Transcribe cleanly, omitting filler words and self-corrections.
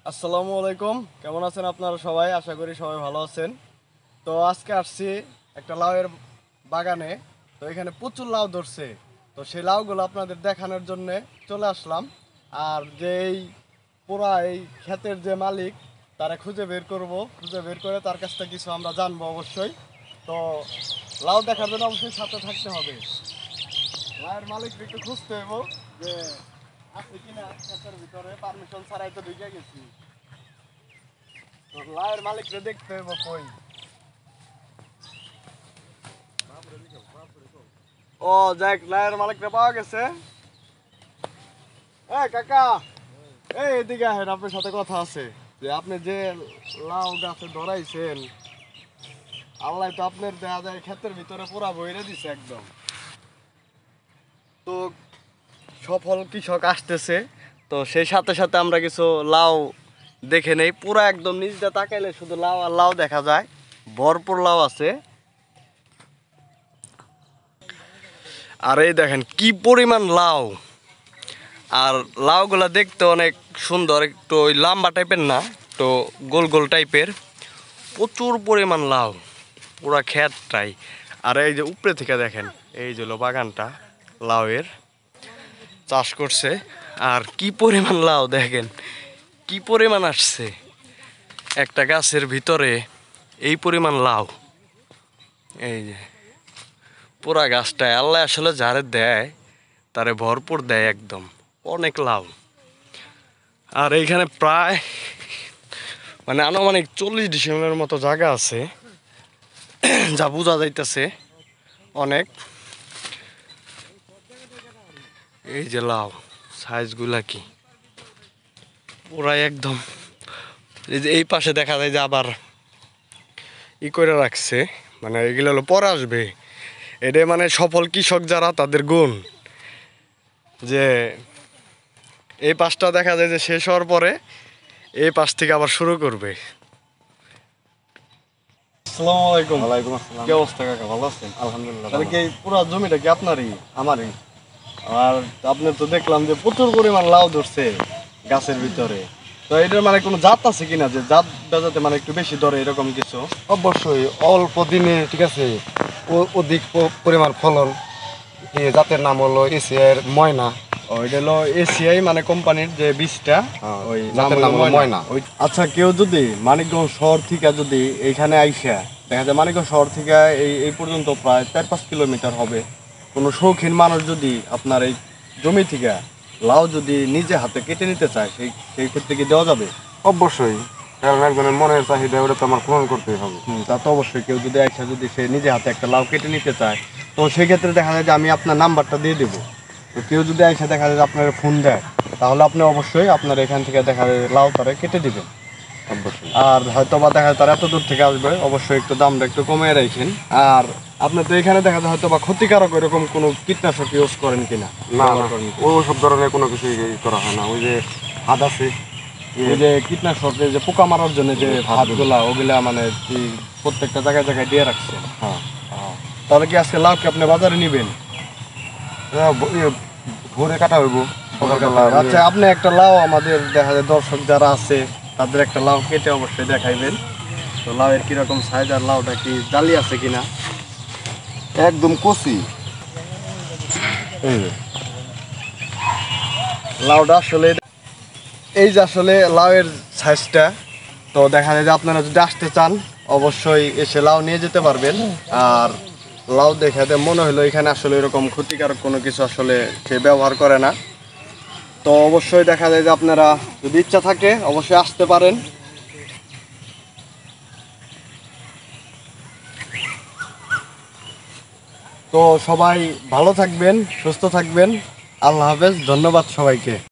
আসসালামু আলাইকুম, কেমন আছেন আপনারা সবাই? আশা করি সবাই ভালো আছেন। তো আজকে আসছি একটা লাউয়ের বাগানে। তো এখানে প্রচুর লাউ ধরছে। তো সেই লাউগুলো আপনাদের দেখানোর জন্যে চলে আসলাম। আর যেই পুরা এই ক্ষেতের যে মালিক, তারা খুঁজে বের করব, খুঁজে বের করে তার কাছ থেকে কিছু আমরা জানবো অবশ্যই। তো লাউ দেখার জন্য অবশ্যই সাথে থাকতে হবে। লাউয়ের মালিক একটু খুঁজতে হইব যে আছে কিনা ক্ষেতের ভিতরে, পারমিশন ছাড়াই তো ঢুকে গেছি। লাউয়ের মালিককে দেখতে হইব কই। ও যাক, লাউয়ের মালিককে পাওয়া গেছে। এই কাকা, এই এদিকে আহেন, আপনার সাথে কথা আছে। যে আপনি যে লাউ গাছে ধরাইছেন, আল্লাহ তো আপনার দেখা যায় ক্ষেতের ভিতরে পুরা বইরে দিছে একদম। তো সফল কৃষক আসতেছে, তো সেই সাথে সাথে আমরা কিছু লাউ দেখে নেই। পুরা একদম নিচ দিয়ে তাকাইলে শুধু লাউ আর লাউ দেখা যায়, ভরপুর লাউ আছে। আর এই দেখেন কি পরিমাণ লাউ। আর লাউগুলা দেখতে অনেক সুন্দর, একটু ওই লম্বা টাইপের না, তো গোল গোল টাইপের। প্রচুর পরিমাণ লাউ, পুরা ক্ষেতটাই। আর এই যে উপরে থেকে দেখেন, এই যে বাগানটা লাউয়ের চাষ করছে। আর কি পরিমাণ লাউ দেখেন, কি পরিমাণ আসছে একটা গাছের ভিতরে, এই পরিমাণ লাউ। এই যে পুরা গাছটায় আল্লাহ আসলে যারে দেয় তারে ভরপুর দেয় একদম, অনেক লাউ। আর এইখানে প্রায় মানে আনুমানিক 40 ডিসিমেলের মতো জায়গা আছে, যা বোঝা যাইতেছে অনেক। এই যে লাউ সাইজগুলা কি পুরাই একদম। এই যে এই পাশে দেখা যায় যে আবার ই করে রাখছে, মানে এগুলো হলো পরে আসবে। এটা মানে সফল কৃষক যারা, তাদের গুণ যে এই পাশটা দেখা যায় যে শেষ হওয়ার পরে এই পাশ থেকে আবার শুরু করবে। আসসালামু আলাইকুম। ওয়ালাইকুম আসসালাম। কি অবস্থা কাকা, ভালো আছেন? আলহামদুলিল্লাহ তাহলে ভালো। কি এই পুরো জমিটা কি আপনারই? আমারই। আর আপনি তো দেখলাম যে প্রচুর পরিমাণ লাউ ধরছে গাছের ভিতরে। তো এটার মানে কোনো জাত আছে কিনা, যে জাত বেজাতে মানে একটু বেশি ধরে এরকম কিছু? অবশ্যই অল্প দিনে ঠিক আছে অধিক পরিমাণ ফলন। এই জাতের নাম হলো এশিয়ার ময়না। ওইটা হলো এসিআই মানে কোম্পানির যে বীজটা, ওই জাতের নাম হলো ময়না। ওই। আচ্ছা, কেউ যদি মানিকগঞ্জ শহর থেকে যদি এইখানে আইসা, দেখা যায় মানিকগঞ্জ শহর থেকে এই এই পর্যন্ত প্রায় 4-5 কিলোমিটার হবে, কোনো শৌখিন মানুষ যদি আপনার এই জমি থেকে লাউ যদি নিজে হাতে কেটে নিতে চায়, সেই সেই ক্ষেত্রে কি দেওয়া যাবে? অবশ্যই, কারণ একজনের মনের চাহিদা ওটা তো আমার পূরণ করতেই হবে। তা তো অবশ্যই। কেউ যদি আইসা যদি সে নিজে হাতে একটা লাউ কেটে নিতে চায়, তো সেই ক্ষেত্রে দেখা যায় যে আমি আপনার নাম্বারটা দিয়ে দেবো। তো কেউ যদি আইসা দেখা যায় যে আপনার ফোন দেয়, তাহলে আপনি অবশ্যই আপনার এখান থেকে দেখা যায় লাউ তারা কেটে দিবেন। অবশ্যই। আর হয়তো বা দেখা যায় তারা এত দূর থেকে আসবে, অবশ্যই একটু দামটা একটু কমিয়ে রাখেন। আর আপনি তো এখানে দেখা যায় হয়তো বা ক্ষতিকারক এরকম কোনো কীটনাশক ইউজ করেন কিনা? না না, ব্যবহার করেন কিনা? ওই সব ধরনের কোনো কিছুই করা হয় না। ওই যে হাত আছে, ওই যে কীটনাশক যে পোকা মারার জন্য যে হাতগুলা, ওগুলা মানে কি প্রত্যেকটা জায়গায় জায়গায় দিয়ে রাখছে? হ্যাঁ। তাহলে কি আজকে লাউ কি আপনি বাজারে নিবেন? ভোরে কাটা হইব। আচ্ছা, আপনি একটা লাউ আমাদের দেখা যায় দর্শক যারা আছে তাদের একটা লাউ কেটে অবশ্যই দেখাইবেন। তো লাউয়ের কিরকম সাইজ, আর লাউটা কি জালি আছে কিনা। একদম কচি। এই যে লাউটা আসলে এই যে আসলে লাউয়ের সাইজটা। তো দেখা যায় যে আপনারা যদি আসতে চান অবশ্যই এসে লাউ নিয়ে যেতে পারবেন। আর লাউ দেখাতে মনে হলো এখানে আসলে এরকম ক্ষতিকারক কোনো কিছু আসলে সে ব্যবহার করে না। তো অবশ্যই দেখা যায় যে আপনারা যদি ইচ্ছা থাকে অবশ্যই আসতে পারেন। তো সবাই ভালো থাকবেন, সুস্থ থাকবেন। আল্লাহ হাফেজ, ধন্যবাদ সবাইকে।